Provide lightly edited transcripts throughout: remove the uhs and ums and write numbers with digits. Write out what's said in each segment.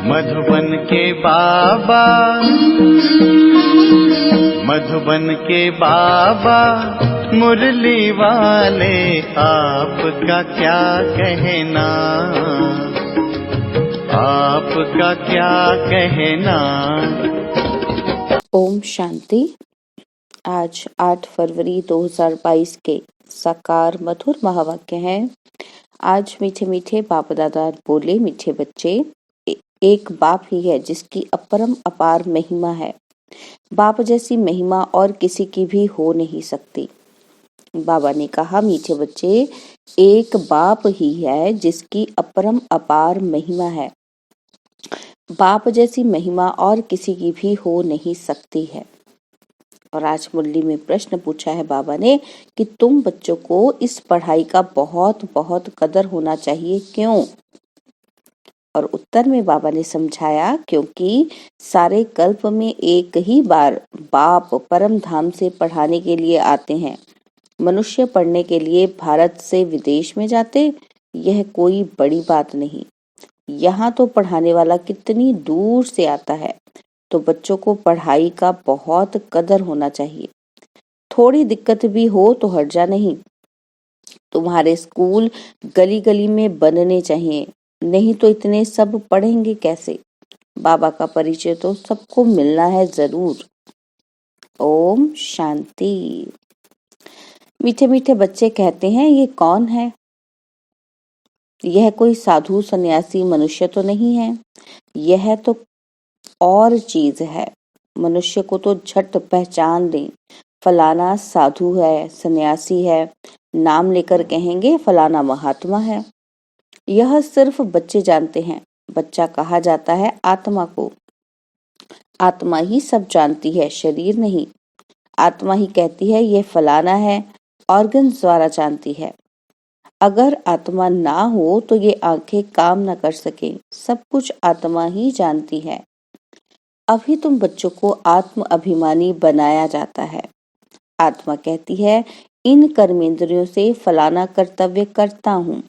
मधुबन के बाबा, मधुबन के बाबा मुरली वाले, आपका क्या कहना, आपका क्या कहना। ओम शांति। आज 8 फरवरी 2022 के साकार मधुर महावाक्य हैं। आज मीठे मीठे बाप दादा बोले, मीठे बच्चे, एक बाप ही है जिसकी अपरम अपार महिमा है। बाप जैसी महिमा और किसी की भी हो नहीं सकती। बाबा ने कहा, मीठे बच्चे, एक बाप ही है जिसकी अपरम अपार महिमा है। बाप जैसी महिमा और किसी की भी हो नहीं सकती है। और आज मुरली में प्रश्न पूछा है बाबा ने कि तुम बच्चों को इस पढ़ाई का बहुत बहुत कदर होना चाहिए, क्यों? और उत्तर में बाबा ने समझाया, क्योंकि सारे कल्प में एक ही बार बाप परम धाम से पढ़ाने के लिए आते हैं। मनुष्य पढ़ने के लिए भारत से विदेश में जाते, यह कोई बड़ी बात नहीं। यहाँ तो पढ़ाने वाला कितनी दूर से आता है, तो बच्चों को पढ़ाई का बहुत कदर होना चाहिए। थोड़ी दिक्कत भी हो तो हर्जा नहीं। तुम्हारे स्कूल गली गली में बनने चाहिए, नहीं तो इतने सब पढ़ेंगे कैसे? बाबा का परिचय तो सबको मिलना है जरूर। ओम शांति। मीठे मीठे बच्चे कहते हैं, ये कौन है? यह कोई साधु सन्यासी मनुष्य तो नहीं है, यह तो और चीज है। मनुष्य को तो झट पहचान दें, फलाना साधु है, सन्यासी है, नाम लेकर कहेंगे फलाना महात्मा है। यह सिर्फ बच्चे जानते हैं। बच्चा कहा जाता है आत्मा को। आत्मा ही सब जानती है, शरीर नहीं। आत्मा ही कहती है ये फलाना है, ऑर्गन्स द्वारा जानती है। अगर आत्मा ना हो तो ये आंखें काम न कर सके। सब कुछ आत्मा ही जानती है। अभी तुम बच्चों को आत्म अभिमानी बनाया जाता है। आत्मा कहती है इन कर्मेंद्रियों से फलाना कर्तव्य करता हूँ।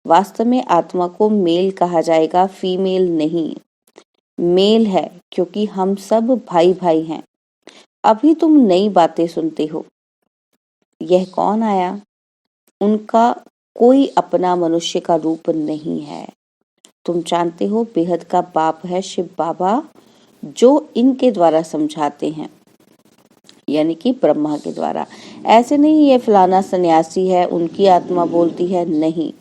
वास्तव में आत्मा को मेल कहा जाएगा, फीमेल नहीं। मेल है क्योंकि हम सब भाई भाई हैं। अभी तुम नई बातें सुनते हो। यह कौन आया? उनका कोई अपना मनुष्य का रूप नहीं है। तुम जानते हो बेहद का बाप है शिव बाबा, जो इनके द्वारा समझाते हैं, यानी कि ब्रह्मा के द्वारा। ऐसे नहीं ये फलाना सन्यासी है, उनकी आत्मा बोलती है, नहीं।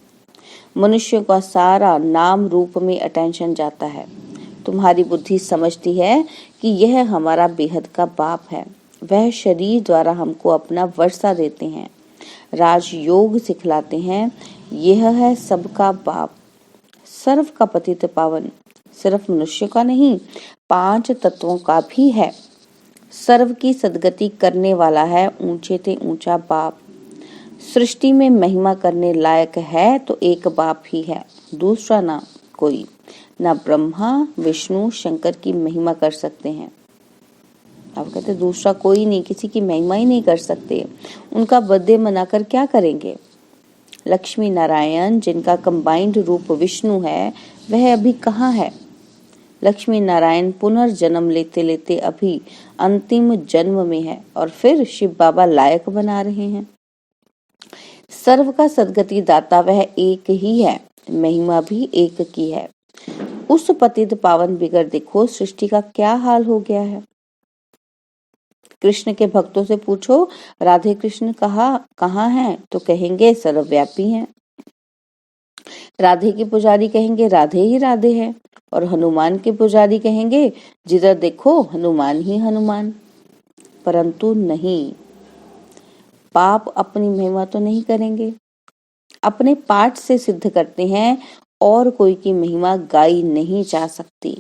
मनुष्य का सारा नाम रूप में अटेंशन जाता है। तुम्हारी बुद्धि समझती है कि यह हमारा बेहद का बाप है। वह शरीर द्वारा हमको अपना वर्षा देते हैं, राजयोग सिखलाते हैं। यह है सबका बाप, सर्व का पतित पावन। सिर्फ मनुष्य का नहीं, 5 तत्वों का भी है। सर्व की सदगति करने वाला है ऊंचे ते ऊंचा बाप। सृष्टि में महिमा करने लायक है तो एक बाप ही है, दूसरा ना कोई। ना ब्रह्मा विष्णु शंकर की महिमा कर सकते हैं। आप कहते दूसरा कोई नहीं, किसी की महिमा ही नहीं कर सकते। उनका बर्थडे मनाकर क्या करेंगे? लक्ष्मी नारायण जिनका कंबाइंड रूप विष्णु है, वह अभी कहाँ है? लक्ष्मी नारायण पुनर्जन्म लेते लेते अभी अंतिम जन्म में है, और फिर शिव बाबा लायक बना रहे हैं। सर्व का सदगति दाता वह एक ही है, महिमा भी एक की है। उस पतित पावन बिगर देखो सृष्टि का क्या हाल हो गया है। कृष्ण के भक्तों से पूछो राधे कृष्ण कहाँ हैं, तो कहेंगे सर्वव्यापी हैं। राधे के पुजारी कहेंगे राधे ही राधे है, और हनुमान के पुजारी कहेंगे जिधर देखो हनुमान ही हनुमान। परंतु नहीं, पाप अपनी महिमा तो नहीं करेंगे, अपने पाठ से सिद्ध करते हैं, और कोई की महिमा गाई नहीं जा सकती।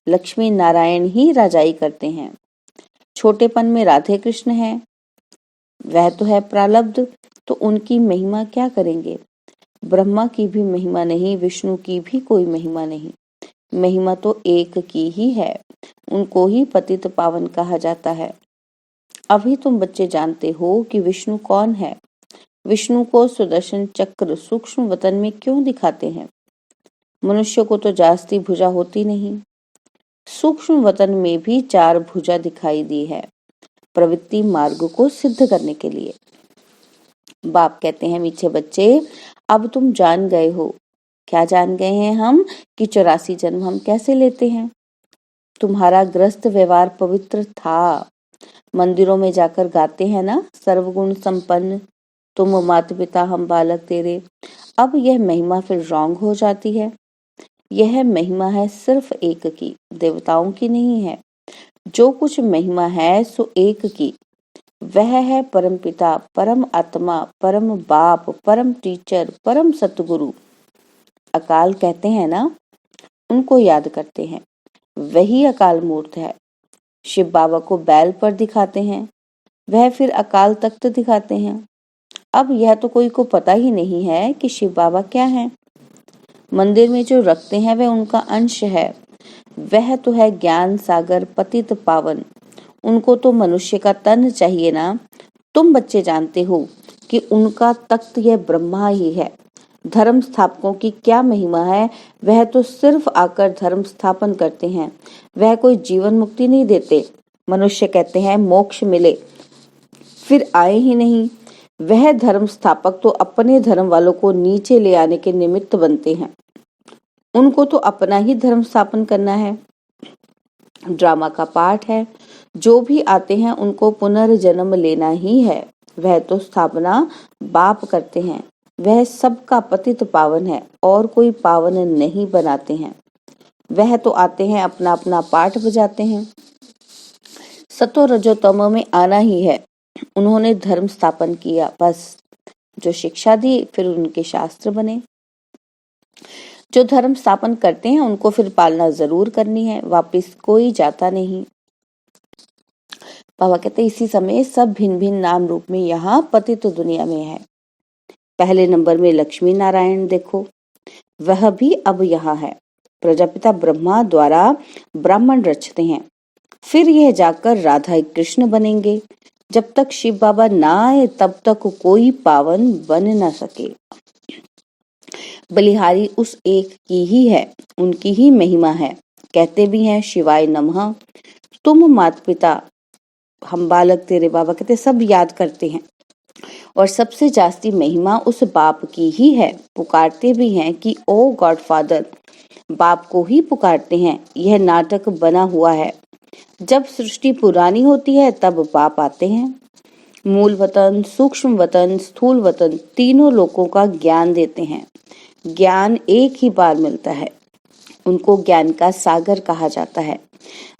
लक्ष्मी नारायण ही राजाई करते हैं। छोटेपन में राधे कृष्ण है, वह तो है प्रारब्ध, तो उनकी महिमा क्या करेंगे? ब्रह्मा की भी महिमा नहीं, विष्णु की भी कोई महिमा नहीं। महिमा तो एक की ही है, उनको ही पतित पावन कहा जाता है। अभी तुम बच्चे जानते हो कि विष्णु कौन है। विष्णु को सुदर्शन चक्र सूक्ष्म वतन में क्यों दिखाते हैं? मनुष्य को तो जास्ती भुजा होती नहीं। सूक्ष्म वतन में भी 4 भुजा दिखाई दी है, प्रवृत्ति मार्ग को सिद्ध करने के लिए। बाप कहते हैं, मीठे बच्चे, अब तुम जान गए हो। क्या जान गए हैं हम? कि 84 जन्म हम कैसे लेते हैं। तुम्हारा गृहस्थ व्यवहार पवित्र था। मंदिरों में जाकर गाते हैं ना, सर्वगुण संपन्न तुम माता पिता हम बालक तेरे। अब यह महिमा फिर रॉन्ग हो जाती है। यह महिमा है सिर्फ एक की, देवताओं की नहीं है। जो कुछ महिमा है सो एक की, वह है परम पिता, परम आत्मा, परम बाप, परम टीचर, परम सतगुरु। अकाल कहते हैं ना, उनको याद करते हैं, वही अकाल मूर्त है। शिव बाबा को बैल पर दिखाते हैं, वह फिर अकाल तख्त दिखाते हैं। अब यह तो कोई को पता ही नहीं है कि शिव बाबा क्या है। मंदिर में जो रखते हैं वह उनका अंश है, वह तो है ज्ञान सागर पतित पावन। उनको तो मनुष्य का तन चाहिए ना। तुम बच्चे जानते हो कि उनका तख्त यह ब्रह्मा ही है। धर्म स्थापकों की क्या महिमा है, वह तो सिर्फ आकर धर्म स्थापन करते हैं, वह कोई जीवन मुक्ति नहीं देते। मनुष्य कहते हैं मोक्ष मिले, फिर आए ही नहीं। वह धर्म स्थापक तो अपने धर्म वालों को नीचे ले आने के निमित्त बनते हैं। उनको तो अपना ही धर्म स्थापन करना है। ड्रामा का पाठ है, जो भी आते हैं उनको पुनर्जन्म लेना ही है। वह तो स्थापना बाप करते हैं, वह सबका पतित पावन है और कोई पावन नहीं बनाते हैं। वह तो आते हैं अपना अपना पाठ बजाते हैं। सतो रजो तमो में आना ही है। उन्होंने धर्म स्थापन किया, बस। जो शिक्षा दी फिर उनके शास्त्र बने। जो धर्म स्थापन करते हैं उनको फिर पालना जरूर करनी है, वापिस कोई जाता नहीं। बाबा कहते इसी समय सब भिन्न भिन्न नाम रूप में यहाँ पतित दुनिया में है। पहले नंबर में लक्ष्मी नारायण देखो, वह भी अब यहाँ है। प्रजापिता ब्रह्मा द्वारा ब्राह्मण रचते हैं, फिर यह जाकर राधा कृष्ण बनेंगे। जब तक शिव बाबा ना आए तब तक कोई पावन बन न सके। बलिहारी उस एक की ही है, उनकी ही महिमा है। कहते भी हैं शिवाय नमः। तुम माता पिता हम बालक तेरे, बाबा कहते सब याद करते हैं। और सबसे जास्ती महिमा उस बाप की ही है। पुकारते भी हैं कि ओ गॉड फादर, बाप को ही पुकारते हैं। यह नाटक बना हुआ है। जब सृष्टि पुरानी होती है तब बाप आते हैं। मूल वतन, सूक्ष्म वतन, स्थूल वतन, तीनों लोगों का ज्ञान देते हैं। ज्ञान एक ही बार मिलता है, उनको ज्ञान का सागर कहा जाता है।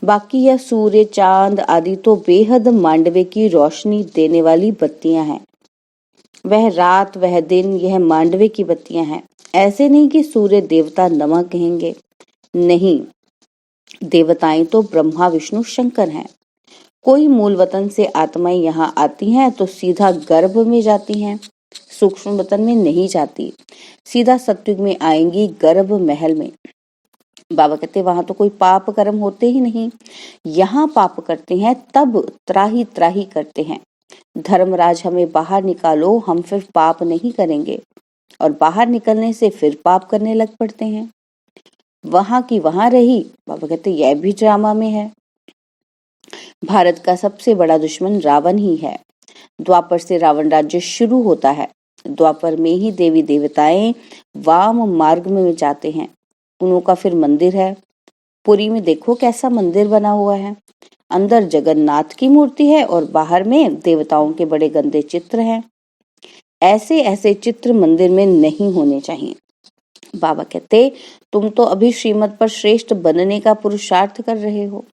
बाकी यह सूर्य, चांद आदि तो बेहद मांडवे की रोशनी देने वाली बत्तियां हैं। वह रात वह दिन, यह मांडवे की बत्तियां हैं। ऐसे नहीं कि सूर्य देवता नमः कहेंगे, नहीं, देवताएं तो ब्रह्मा विष्णु शंकर हैं। कोई मूल वतन से आत्माएं यहाँ आती हैं तो सीधा गर्भ में जाती हैं, सूक्ष्म वतन में नहीं जाती। सीधा सत्युग में आएंगी, गर्भ महल में। बाबा कहते वहां तो कोई पाप कर्म होते ही नहीं। यहाँ पाप करते हैं तब त्राही त्राही करते हैं। धर्मराज हमें बाहर निकालो, हम फिर पाप नहीं करेंगे। और बाहर निकलने से फिर पाप करने लग पड़ते हैं। वहां की वहां रही। बाबा कहते यह भी ड्रामा में है। भारत का सबसे बड़ा दुश्मन रावण ही है। द्वापर से रावण राज्य शुरू होता है। द्वापर में ही देवी देवताएं वाम मार्ग में जाते हैं। उनका फिर मंदिर है। पुरी में देखो कैसा मंदिर बना हुआ है। अंदर जगन्नाथ की मूर्ति है और बाहर में देवताओं के बड़े गंदे चित्र हैं। ऐसे ऐसे चित्र मंदिर में नहीं होने चाहिए। बाबा कहते तुम तो अभी श्रीमत पर श्रेष्ठ बनने का पुरुषार्थ कर रहे हो।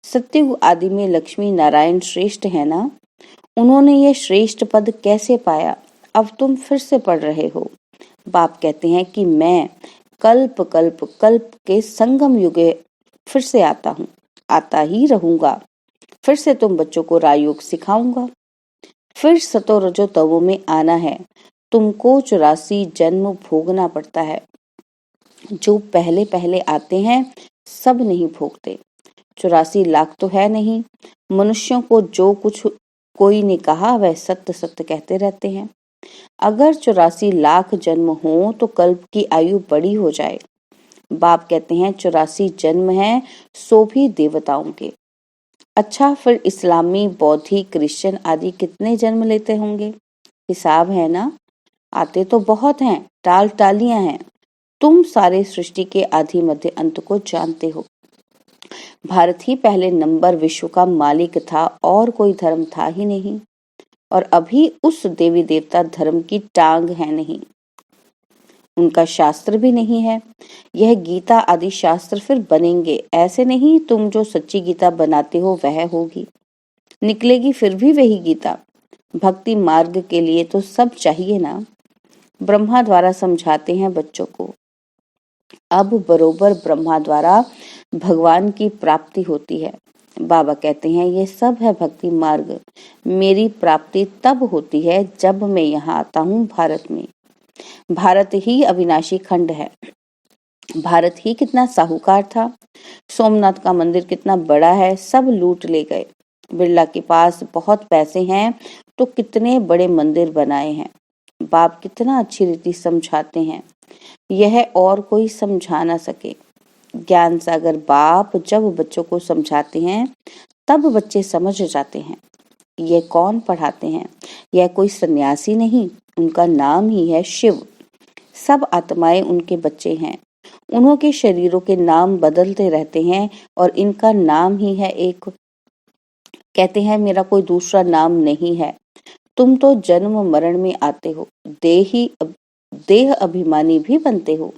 सत्ययुग आदि में लक्ष्मी नारायण श्रेष्ठ है ना, उन्होंने ये श्रेष्ठ पद कैसे पाया, अब तुम फिर से पढ़ रहे हो। बाप कहते हैं कि मैं कल्प कल्प कल्प के संगम युगे फिर से आता हूँ, आता ही रहूंगा। फिर से तुम बच्चों को राजयोग सिखाऊंगा। फिर सतो रजो तवो में आना है। तुमको 84 जन्म भोगना पड़ता है। जो पहले पहले आते हैं सब नहीं भोगते। 84 लाख तो है नहीं। मनुष्यों को जो कुछ कोई ने कहा वह सत्य सत्य कहते रहते हैं। अगर 84 लाख जन्म हो तो कल्प की आयु बड़ी हो जाए। बाप कहते हैं 84 जन्म हैं, सो भी देवताओं के। अच्छा, फिर इस्लामी, बौद्धी, क्रिश्चियन आदि कितने जन्म लेते होंगे? हिसाब है ना? आते तो बहुत हैं, टाल टालियां हैं। तुम सारे सृष्टि के आदि मध्य अंत को जानते हो। भारत ही पहले नंबर विश्व का मालिक था, और कोई धर्म था ही नहीं, और अभी उस देवी देवता धर्म की टांग है नहीं, उनका शास्त्र भी नहीं है। यह गीता आदि शास्त्र फिर बनेंगे, ऐसे नहीं तुम जो सच्ची गीता बनाते हो वह होगी, निकलेगी फिर भी वही गीता। भक्ति मार्ग के लिए तो सब चाहिए ना। ब्रह्मा द्वारा समझाते हैं बच्चों को। अब बरोबर ब्रह्मा द्वारा भगवान की प्राप्ति होती है। बाबा कहते हैं ये सब है भक्ति मार्ग। मेरी प्राप्ति तब होती है जब मैं यहाँ आता हूँ भारत में। भारत ही अविनाशी खंड है। भारत ही कितना साहूकार था। सोमनाथ का मंदिर कितना बड़ा है, सब लूट ले गए। बिरला के पास बहुत पैसे हैं तो कितने बड़े मंदिर बनाए हैं। बाप कितना अच्छी रीति समझाते हैं, यह और कोई समझा ना सके। ज्ञान सागर बाप जब बच्चों को समझाते हैं तब बच्चे समझ जाते हैं। यह कौन पढ़ाते हैं? यह कोई सन्यासी नहीं, उनका नाम ही है शिव। सब आत्माएं उनके बच्चे हैं। उन्हों के शरीरों के नाम बदलते रहते हैं और इनका नाम ही है एक। कहते हैं मेरा कोई दूसरा नाम नहीं है। तुम तो जन्म मरण में आते हो, देह अभिमानी भी बनते हो।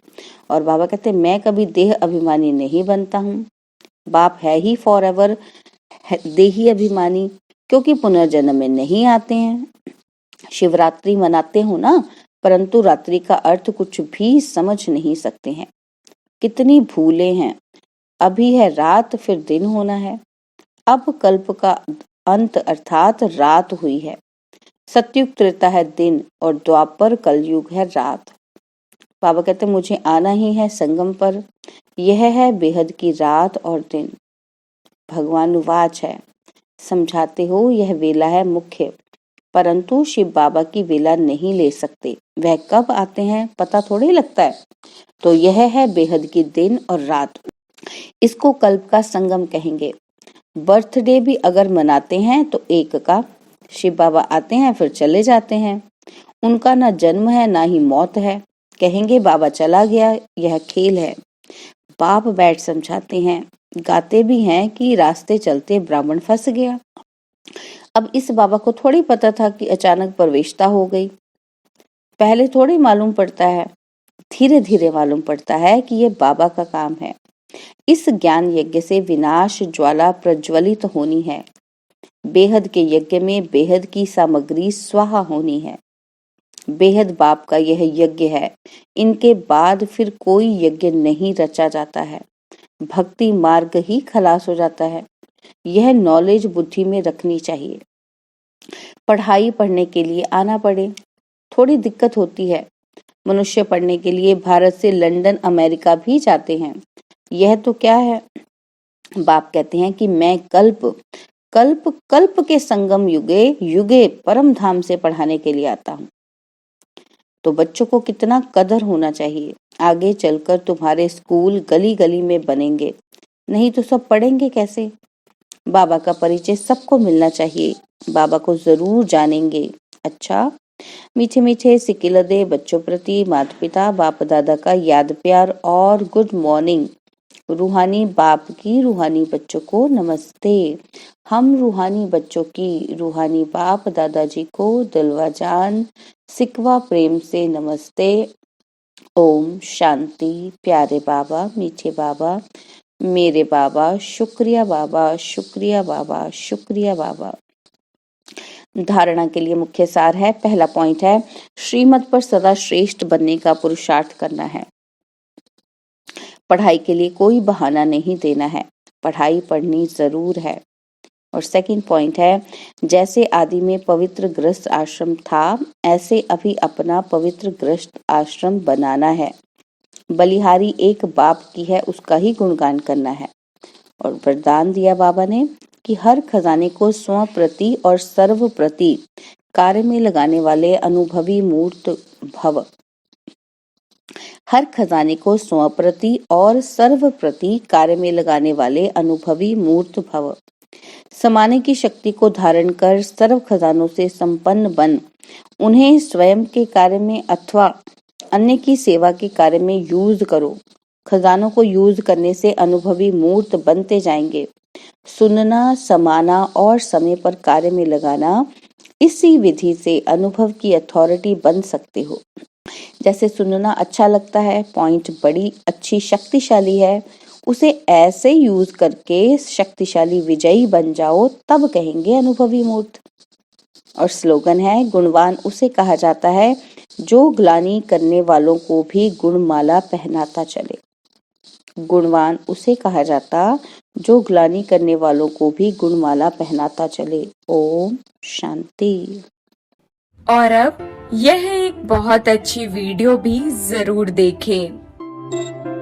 और बाबा कहते हैं मैं कभी देह अभिमानी नहीं बनता हूँ। बाप है ही फॉर एवर देही अभिमानी, क्योंकि पुनर्जन्म में नहीं आते हैं। शिवरात्रि मनाते हो ना, परंतु रात्रि का अर्थ कुछ भी समझ नहीं सकते हैं। कितनी भूले हैं। अभी है रात, फिर दिन होना है। अब कल्प का अंत अर्थात रात हुई है। सतयुग त्रेता है दिन, और द्वापर कलयुग है रात। बाबा कहते मुझे आना ही है संगम पर। यह है बेहद की रात और दिन। भगवान उवाच है, समझाते हो यह वेला है मुख्य, परंतु शिव बाबा की वेला नहीं ले सकते। वह कब आते हैं पता थोड़ी लगता है। तो यह है बेहद की दिन और रात। इसको कल्प का संगम कहेंगे। बर्थडे भी अगर मनाते हैं तो एक का। शिव बाबा आते हैं फिर चले जाते हैं। उनका ना जन्म है ना ही मौत है। कहेंगे बाबा चला गया, यह खेल है। बाप बैठ समझाते हैं, गाते भी हैं कि रास्ते चलते ब्राह्मण फंस गया। अब इस बाबा को थोड़ी पता था कि अचानक प्रवेशता हो गई। पहले थोड़ी मालूम पड़ता है, धीरे धीरे मालूम पड़ता है कि ये बाबा का काम है। इस ज्ञान यज्ञ से विनाश ज्वाला प्रज्वलित होनी है। बेहद के यज्ञ में बेहद की सामग्री स्वाहा होनी है। बेहद बाप का यह यज्ञ है। इनके बाद फिर कोई यज्ञ नहीं रचा जाता है। भक्ति मार्ग ही खलास हो जाता है। यह नॉलेज बुद्धि में रखनी चाहिए। पढ़ाई पढ़ने के लिए आना पड़े, थोड़ी दिक्कत होती है। मनुष्य पढ़ने के लिए भारत से लंदन अमेरिका भी जाते हैं। यह तो क्या है? बाप कहते हैं कि मैं कल्प कल्प कल्प के संगम युगे युगे परम धाम से पढ़ाने के लिए आता हूँ। तो बच्चों को कितना कदर होना चाहिए। आगे चलकर तुम्हारे स्कूल गली गली में बनेंगे, नहीं तो सब पढ़ेंगे कैसे? बाबा का परिचय सबको मिलना चाहिए। बाबा को जरूर जानेंगे। अच्छा, मीठे मीठे सिकिलदे बच्चों प्रति माता पिता बाप दादा का याद प्यार और गुड मॉर्निंग। रूहानी बाप की रूहानी बच्चों को नमस्ते। हम रूहानी बच्चों की रूहानी बाप दादाजी को दिलवा जान सिकवा प्रेम से नमस्ते। ओम शांति। प्यारे बाबा, मीठे बाबा, मेरे बाबा, शुक्रिया बाबा, शुक्रिया बाबा, शुक्रिया बाबा। धारणा के लिए मुख्य सार है। पहला पॉइंट है, श्रीमत पर सदा श्रेष्ठ बनने का पुरुषार्थ करना है। पढ़ाई के लिए कोई बहाना नहीं देना है, पढ़ाई पढ़नी जरूर है। और सेकंड पॉइंट है, जैसे आदि में पवित्र गृहस्थ आश्रम था, ऐसे अभी अपना पवित्र गृहस्थ आश्रम बनाना है। बलिहारी एक बाप की है, उसका ही गुणगान करना है। और वरदान दिया बाबा ने कि हर खजाने को स्व प्रति और सर्व प्रति कार्य में लगाने वाले अनुभवी मूर्त भव। हर खजाने को स्वप्रति और सर्वप्रति कार्य में लगाने वाले अनुभवी मूर्त भव। समाने की शक्ति को धारण कर सर्व खजानों से संपन्न बन उन्हें स्वयं के कार्य में अथवा अन्य की सेवा के कार्य में यूज करो। खजानों को यूज करने से अनुभवी मूर्त बनते जाएंगे। सुनना, समाना और समय पर कार्य में लगाना, इसी विधि से अनुभव की अथॉरिटी बन सकते हो। जैसे सुनना अच्छा लगता है, पॉइंट बड़ी अच्छी शक्तिशाली है, उसे ऐसे यूज करके शक्तिशाली विजयी बन जाओ, तब कहेंगे अनुभवी मूर्त। और स्लोगन है, गुणवान उसे कहा जाता है जो ग्लानि करने वालों को भी गुणमाला पहनाता चले। गुणवान उसे कहा जाता जो ग्लानि करने वालों को भी गुणमाला पहनाता चले। ओम शांति। और अब यह एक बहुत अच्छी वीडियो भी जरूर देखें।